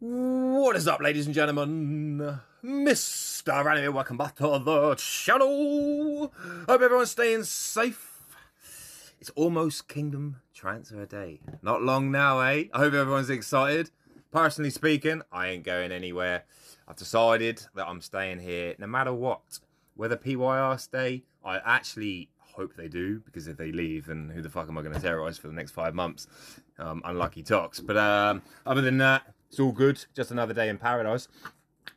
What is up, ladies and gentlemen? Mr. Anime, welcome back to the channel. Hope everyone's staying safe. It's almost Kingdom Transfer Day. Not long now, eh? I hope everyone's excited. Personally speaking, I ain't going anywhere. I've decided that I'm staying here no matter what. Whether PYR stay, I actually hope they do, because if they leave, then who the fuck am I going to terrorise for the next 5 months? Unlucky talks. But other than that, it's all good. Just another day in paradise.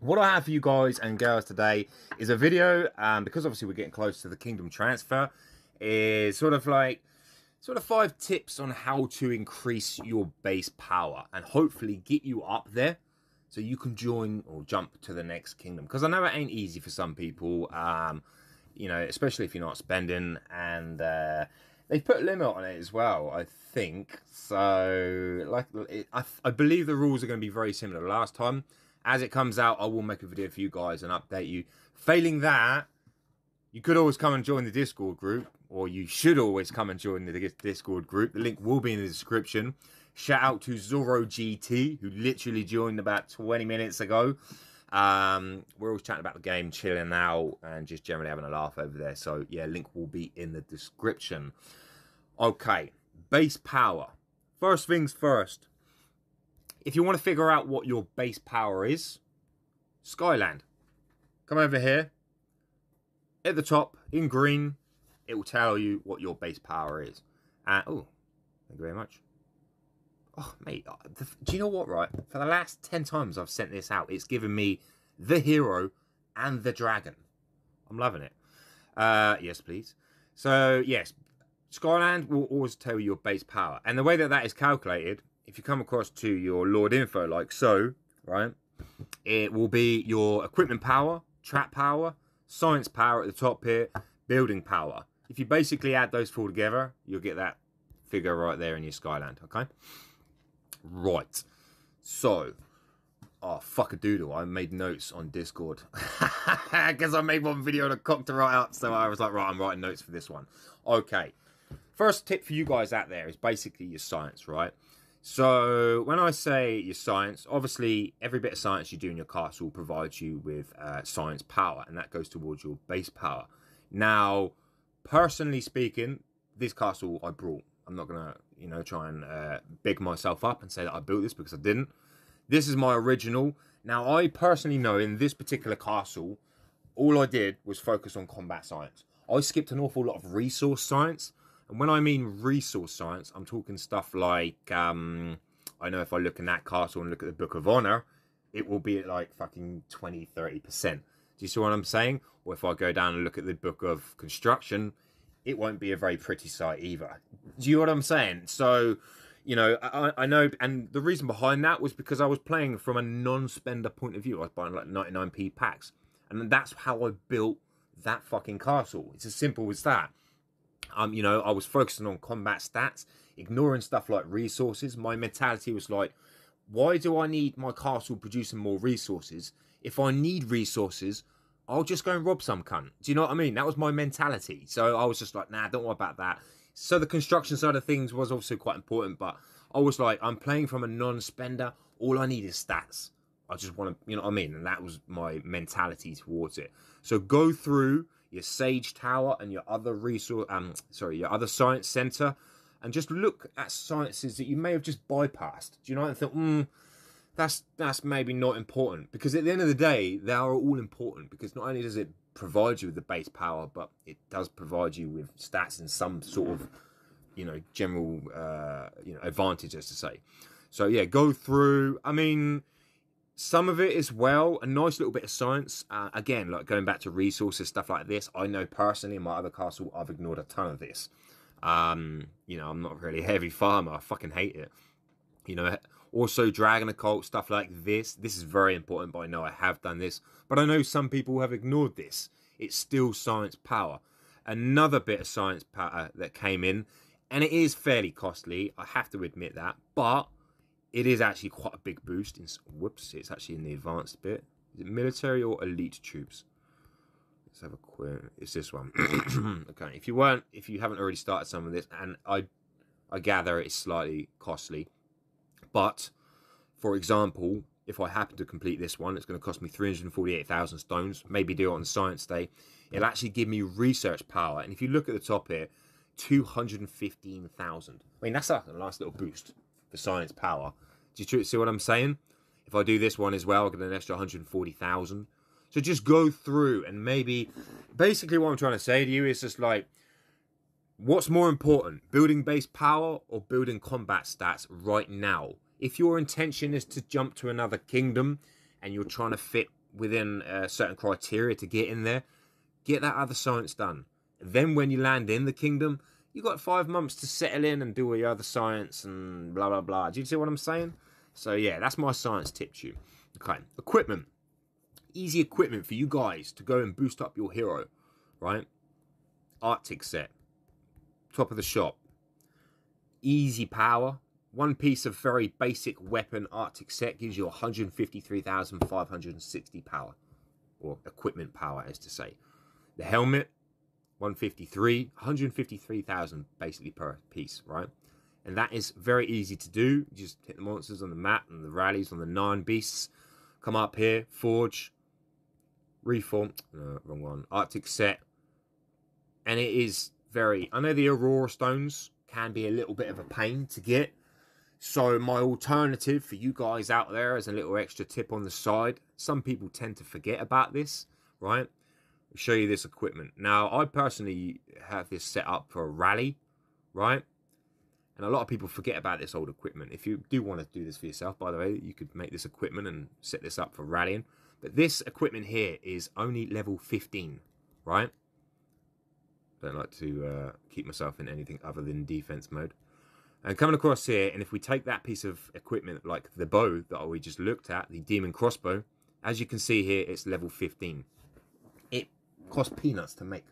What I have for you guys and girls today is a video, because obviously we're getting close to the Kingdom transfer, is sort of 5 tips on how to increase your base power and hopefully get you up there so you can join or jump to the next kingdom. Because I know it ain't easy for some people, you know, especially if you're not spending, and they've put a limit on it as well, I think. So, I believe the rules are going to be very similar to last time. As it comes out, I will make a video for you guys and update you. Failing that, you could always come and join the Discord group, or you should always come and join the Discord group. The link will be in the description. Shout out to Zoro GT, who literally joined about 20 minutes ago. We're always chatting about the game, chilling out, and just generally having a laugh over there. So, yeah, link will be in the description. Okay, base power. First things first. If you want to figure out what your base power is, Skyland. Come over here. At the top, in green, it will tell you what your base power is. Oh, thank you very much. Oh, mate, do you know what, right? For the last 10 times I've sent this out, it's given me the hero and the dragon. I'm loving it. Yes, please. So, yes, Skyland will always tell you your base power. And the way that that is calculated, if you come across to your Lord info like so, right, it will be your equipment power, trap power, science power at the top here, building power. If you basically add those 4 together, you'll get that figure right there in your Skyland, okay? Right. So, oh, fuck a doodle. I made notes on Discord. Because I made one video and I cocked it right up. So I was like, right, I'm writing notes for this one. Okay. First tip for you guys out there is basically your science, right? So, when I say your science, obviously, every bit of science you do in your castle provides you with science power. And that goes towards your base power. Now, personally speaking, this castle I brought. I'm not going to, you know, try and big myself up and say that I built this, because I didn't. This is my original. Now, I personally know in this particular castle, all I did was focus on combat science. I skipped an awful lot of resource science. And when I mean resource science, I'm talking stuff like, I know if I look in that castle and look at the Book of Honor, it will be at like fucking 20, 30%. Do you see what I'm saying? Or if I go down and look at the Book of Construction, it won't be a very pretty sight either. Do you know what I'm saying? So, you know, I know, and the reason behind that was because I was playing from a non-spender point of view. I was buying like 99p packs. And that's how I built that fucking castle. It's as simple as that. You know, I was focusing on combat stats, ignoring stuff like resources. My mentality was like, why do I need my castle producing more resources? If I need resources, I'll just go and rob some cunt. Do you know what I mean? That was my mentality. So I was just like, nah, don't worry about that. So the construction side of things was also quite important. But I was like, I'm playing from a non-spender. All I need is stats. I just want to, you know what I mean? And that was my mentality towards it. So go through your Sage Tower and your other resource, your other science center, and just look at sciences that you may have just bypassed. Do you know? And think, that's maybe not important, because at the end of the day, they are all important, because not only does it provide you with the base power, but it does provide you with stats and some sort of, you know, general, you know, advantage, as to say. So yeah, go through. I mean, some of it as well, a nice little bit of science. Again, like going back to resources, stuff like this. I know personally in my other castle, I've ignored a ton of this. You know, I'm not really a heavy farmer. I fucking hate it. You know, also Dragon Occult, stuff like this. This is very important, but I know I have done this. But I know some people have ignored this. It's still science power. Another bit of science power that came in, and it is fairly costly, I have to admit that, but it is actually quite a big boost. Whoops, it's actually in the advanced bit. Is it military or elite troops? Let's have a quick. It's this one. Okay, if you haven't already started some of this, and I gather it's slightly costly. But, for example, if I happen to complete this one, it's going to cost me 348,000 stones. Maybe do it on Science Day. It'll actually give me research power. And if you look at the top here, 215,000. I mean, that's a nice little boost for science power. Do you see what I'm saying? If I do this one as well, I'll get an extra 140,000. So just go through and maybe, basically what I'm trying to say to you is just like, what's more important, building base power or building combat stats right now? If your intention is to jump to another kingdom and you're trying to fit within certain criteria to get in there, get that other science done. Then when you land in the kingdom, you got 5 months to settle in and do all your other science and blah, blah, blah. Do you see what I'm saying? So yeah, that's my science tip to you. Okay, equipment. Easy equipment for you guys to go and boost up your hero, right? Artic Set. Top of the shop. Easy power. One piece of very basic weapon Artic Set gives you 153,560 power. Or equipment power, as to say. The helmet, 153,000 basically per piece, right? And that is very easy to do. You just hit the monsters on the map and the rallies on the 9 beasts. Come up here, forge, reform, no, wrong one, Artic Set. And it is very, I know the Aurora stones can be a little bit of a pain to get. So my alternative for you guys out there as a little extra tip on the side, some people tend to forget about this, right? I'll show you this equipment. Now, I personally have this set up for a rally, right? And a lot of people forget about this old equipment. If you do want to do this for yourself, by the way, you could make this equipment and set this up for rallying. But this equipment here is only level 15, right? Don't like to keep myself in anything other than defense mode. And coming across here, and if we take that piece of equipment, like the bow that we just looked at, the demon crossbow, as you can see here, it's level 15. It costs peanuts to make.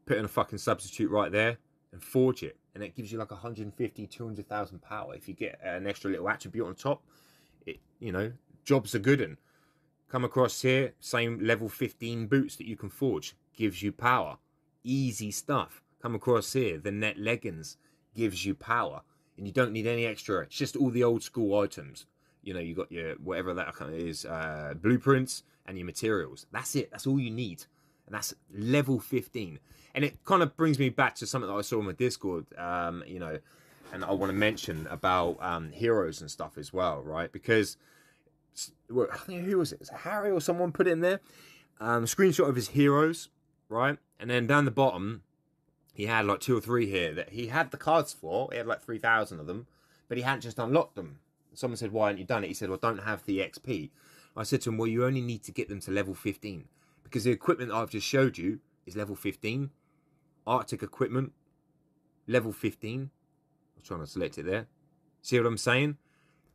Put in a fucking substitute right there and forge it. And it gives you like 150, 200,000 power. If you get an extra little attribute on top, it, you know, jobs are good. And come across here, same level 15 boots that you can forge. Gives you power. Easy stuff. Come across here, the net leggings gives you power. And you don't need any extra. It's just all the old school items. You know, you got your, whatever that kind of is, blueprints and your materials. That's it. That's all you need. And that's level 15. And it kind of brings me back to something that I saw on my Discord, you know, and I want to mention about heroes and stuff as well, right? Because, well, I think, who was it? Was it Harry or someone put it in there? Screenshot of his heroes, right? And then down the bottom, he had like 2 or 3 here that he had the cards for. He had like 3,000 of them, but he hadn't just unlocked them. Someone said, why haven't you done it? He said, well, I don't have the XP. I said to him, well, you only need to get them to level 15. Because the equipment I've just showed you is level 15. Arctic equipment, level 15. I was trying to select it there. See what I'm saying?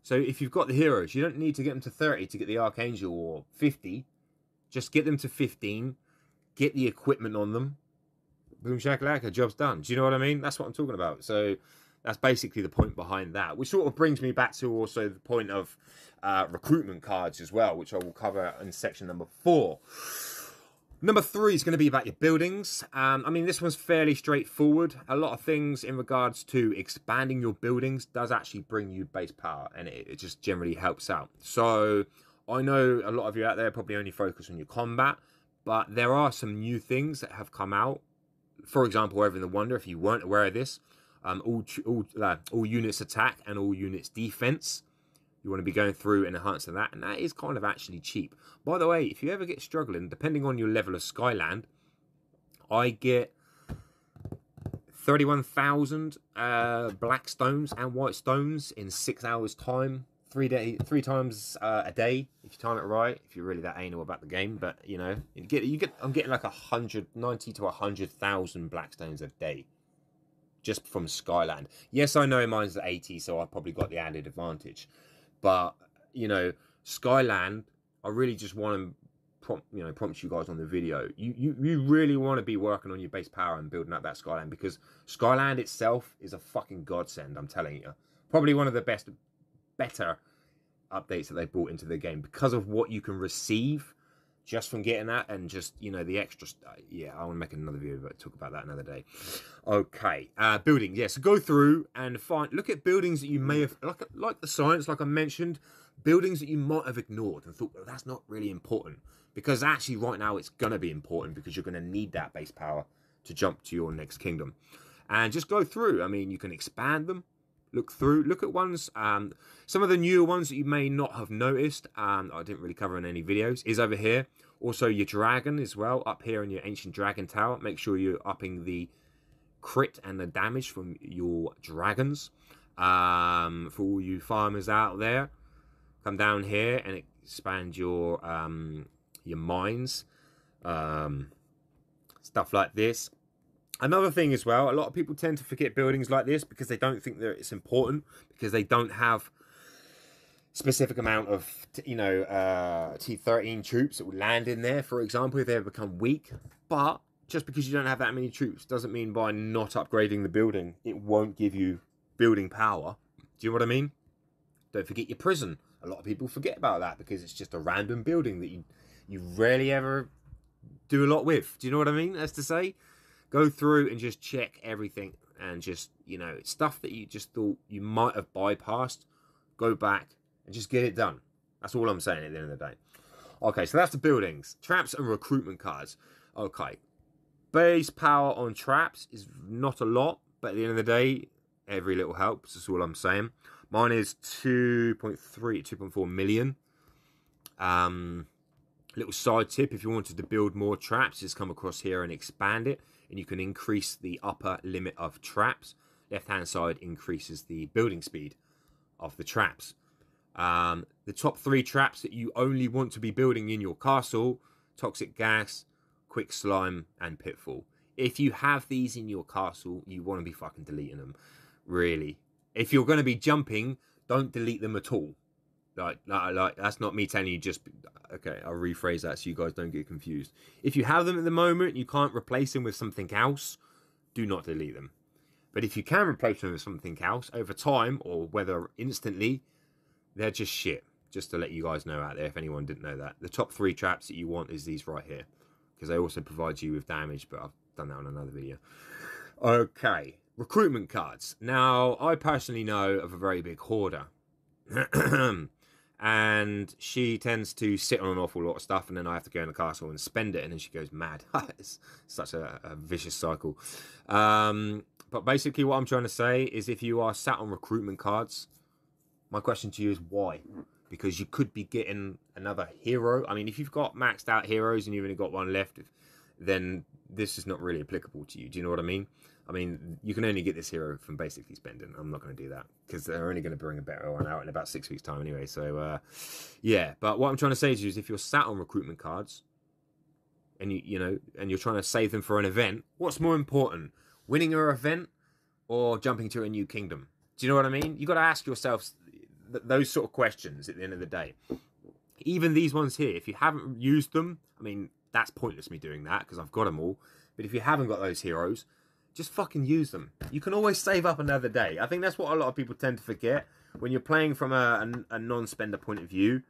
So if you've got the heroes, you don't need to get them to 30 to get the Archangel or 50. Just get them to 15. Get the equipment on them. Boom shakalaka, job's done. Do you know what I mean? That's what I'm talking about. So that's basically the point behind that, which sort of brings me back to also the point of recruitment cards as well, which I will cover in section number 4. Number 3 is going to be about your buildings. I mean, this one's fairly straightforward. A lot of things in regards to expanding your buildings does actually bring you base power, and it just generally helps out. So I know a lot of you out there probably only focus on your combat, but there are some new things that have come out. For example, over in the Wonder, if you weren't aware of this, all units attack and all units defense. You want to be going through and enhancing that, and that is kind of actually cheap. By the way, if you ever get struggling, depending on your level of Skyland, I get 31,000 black stones and white stones in 6 hours time, 3 times a day, if you time it right, if you're really that anal about the game. But you know, I'm getting like 190 to 100,000 black stones a day just from Skyland. Yes, I know mine's at 80, so I probably got the added advantage. But you know, Skyland, I really just want to prompt you guys on the video. You really want to be working on your base power and building up that Skyland, because Skyland itself is a fucking godsend. I'm telling you, probably one of the better updates that they brought into the game because of what you can receive just from getting that, and just, you know, the extra yeah, I want to make another video but talk about that another day. Okay, buildings. Yeah, so go through and look at buildings that you may have, like the science, like I mentioned, buildings that you might have ignored and thought, well, that's not really important, because actually right now it's going to be important, because you're going to need that base power to jump to your next kingdom. And just go through. I mean, you can expand them, look at ones. Some of the newer ones that you may not have noticed, I didn't really cover in any videos, is over here. Also your dragon as well, up here in your ancient dragon tower. Make sure you're upping the crit and the damage from your dragons. For all you farmers out there, come down here and expand your mines, stuff like this. Another thing as well, a lot of people tend to forget buildings like this because they don't think that it's important, because they don't have specific amount of, you know, T13 troops that will land in there, for example, if they ever become weak. But just because you don't have that many troops doesn't mean by not upgrading the building, it won't give you building power. Do you know what I mean? Don't forget your prison. A lot of people forget about that because it's just a random building that you rarely ever do a lot with. Do you know what I mean? As to say, go through and just check everything, and just, you know, stuff that you just thought you might have bypassed, go back and just get it done. That's all I'm saying at the end of the day. Okay, so that's the buildings, traps and recruitment cards. Okay, base power on traps is not a lot, but at the end of the day, every little helps. That's all I'm saying. Mine is 2.4 million. Little side tip, if you wanted to build more traps, just come across here and expand it, and you can increase the upper limit of traps. Left hand side increases the building speed of the traps. The top 3 traps that you only want to be building in your castle: toxic gas, quick slime, and pitfall. If you have these in your castle, you want to be fucking deleting them, really. If you're going to be jumping, don't delete them at all. Like that's not me telling you just... Okay, I'll rephrase that so you guys don't get confused. If you have them at the moment, you can't replace them with something else, do not delete them. But if you can replace them with something else over time, or whether instantly, they're just shit. Just to let you guys know out there, if anyone didn't know that. The top 3 traps that you want is these right here, because they also provide you with damage, but I've done that on another video. Okay, recruitment cards. Now, I personally know of a very big hoarder. And she tends to sit on an awful lot of stuff, and then I have to go in the castle and spend it, and then she goes mad. It's such a vicious cycle. But basically what I'm trying to say is, if you are sat on recruitment cards, my question to you is why? Because you could be getting another hero. I mean, if you've got maxed out heroes and you've only got one left, then this is not really applicable to you. Do you know what I mean? I mean, you can only get this hero from basically spending. I'm not going to do that, because they're only going to bring a better one out in about 6 weeks' time anyway. So, yeah. But what I'm trying to say to you is, if you're sat on recruitment cards and you're trying to save them for an event, what's more important, winning your event or jumping to a new kingdom? Do you know what I mean? You got to ask yourselves those sort of questions at the end of the day. Even these ones here, if you haven't used them, I mean, that's pointless me doing that because I've got them all. But if you haven't got those heroes, just fucking use them. You can always save up another day. I think that's what a lot of people tend to forget. When you're playing from a non-spender point of view,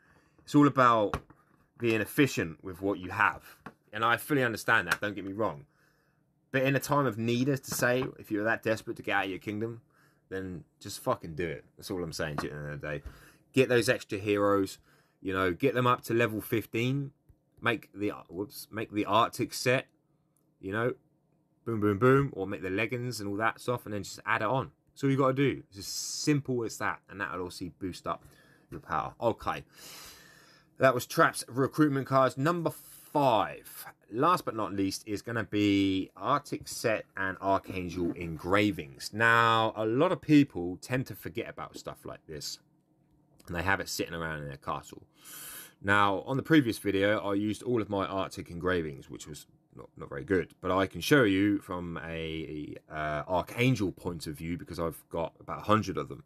it's all about being efficient with what you have. And I fully understand that, don't get me wrong. But in a time of need, as to say, if you're that desperate to get out of your kingdom, then just fucking do it. That's all I'm saying to you at the end of the day. Get those extra heroes, you know, get them up to level 15. Make the Artic set, you know, boom, boom, boom, or make the leggings and all that stuff, and then just add it on. That's all you got to do. It's as simple as that, and that'll also boost up your power. Okay, that was traps, recruitment cards. Number 5, last but not least, is going to be Artic Set and Archangel Engravings. Now, a lot of people tend to forget about stuff like this, and they have it sitting around in their castle. Now, on the previous video, I used all of my Arctic engravings, which was not very good. But I can show you from a Archangel point of view, because I've got about 100 of them.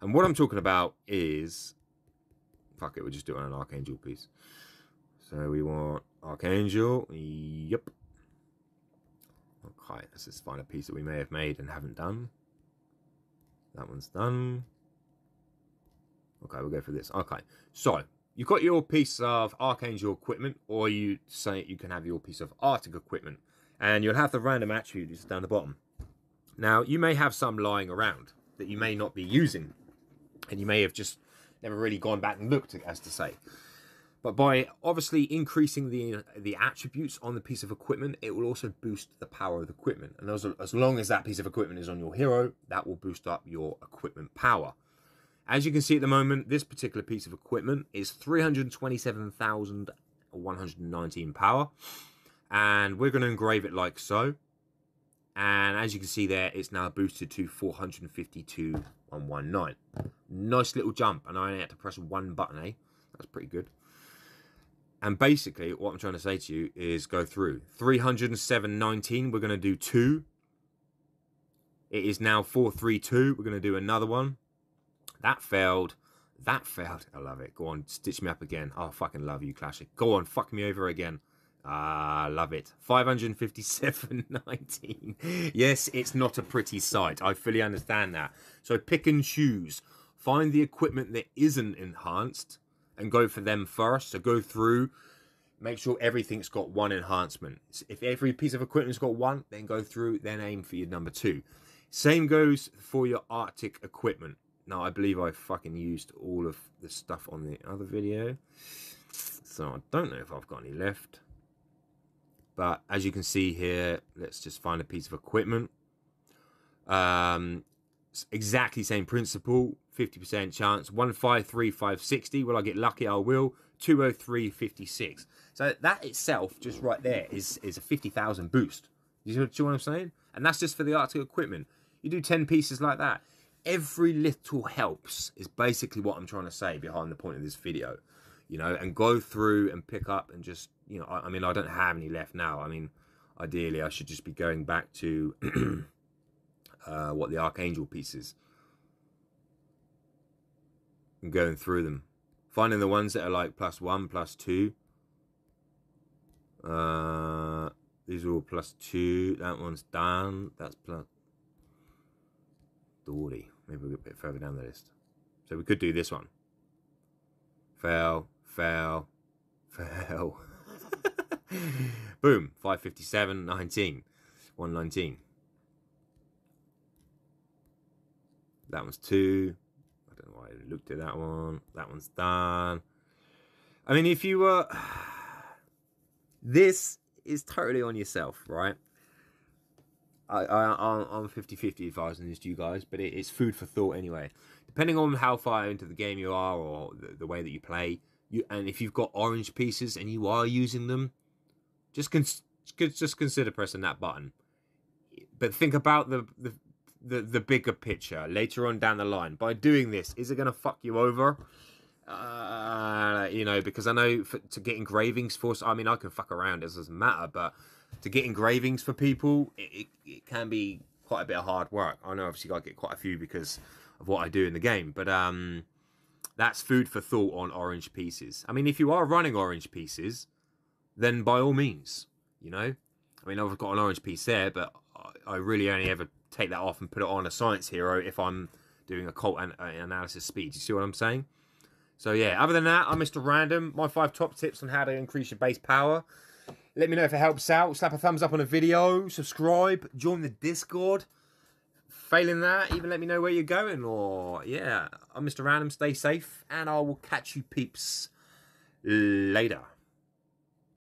And what I'm talking about is... Fuck it, we'll just do it on an Archangel piece. So we want Archangel. Yep. Okay, let's just find a piece that we may have made and haven't done. That one's done. Okay, we'll go for this. Okay, so... You've got your piece of Archangel equipment, or you say you can have your piece of Arctic equipment, and you'll have the random attributes down the bottom. Now, you may have some lying around that you may not be using, and you may have just never really gone back and looked, as to say. But by obviously increasing the attributes on the piece of equipment, it will also boost the power of the equipment. And as long as that piece of equipment is on your hero, that will boost up your equipment power. As you can see at the moment, this particular piece of equipment is 327,119 power. And we're going to engrave it like so. And as you can see there, it's now boosted to 452,119. Nice little jump. And I only had to press one button, eh? That's pretty good. And basically, what I'm trying to say to you is go through. 307.19, we're going to do 2. It is now 432. We're going to do another one. That failed. That failed. I love it. Go on, stitch me up again. Oh, I fucking love you, Classic. Go on, fuck me over again. Ah, love it. 557.19. Yes, it's not a pretty sight. I fully understand that. So pick and choose. Find the equipment that isn't enhanced and go for them first. So go through, make sure everything's got 1 enhancement. If every piece of equipment's got 1, then go through, then aim for your number 2. Same goes for your Arctic equipment. Now, I believe I fucking used all of the stuff on the other video, so I don't know if I've got any left. But as you can see here, let's just find a piece of equipment. Exactly same principle, 50% chance. 153,560. Will I get lucky? I will. 203.56. So that itself, just right there, is a 50,000 boost. You see what I'm saying? And that's just for the Arctic equipment. You do 10 pieces like that. Every little helps is basically what I'm trying to say behind the point of this video. You know, and go through and pick up and just, you know, I mean, I don't have any left now. I mean, ideally, I should just be going back to what the Archangel pieces and going through them, finding the ones that are like +1, +2. These are all +2. That one's done. That's plus 40. Maybe we'll get a bit further down the list. So we could do this one. Fail, fail, fail. Boom. 557.19. 119. That one's 2. I don't know why I looked at that one. That one's done. I mean, if you were... this is totally on yourself, right? I'm 50-50 advising this to you guys, but it's food for thought anyway. Depending on how far into the game you are or the way that you play, and if you've got orange pieces and you are using them, just consider pressing that button. But think about the bigger picture later on down the line. By doing this, is it going to fuck you over? You know, because I know to get engravings for... I mean, I can fuck around, it doesn't matter, but to get engravings for people, it can be quite a bit of hard work. I know obviously I get quite a few because of what I do in the game, but that's food for thought on orange pieces. I mean, if you are running orange pieces, then by all means, you know. I mean, I've got an orange piece there, but I really only ever take that off and put it on a science hero if I'm doing a cult analysis speed. You see what I'm saying? So yeah, other than that, I'm Mr. Random. My 5 top tips on how to increase your base power. Let me know if it helps out. Slap a thumbs up on a video. Subscribe. Join the Discord. Failing that, even let me know where you're going. Or, yeah, I'm Mr. Random. Stay safe. And I will catch you peeps later.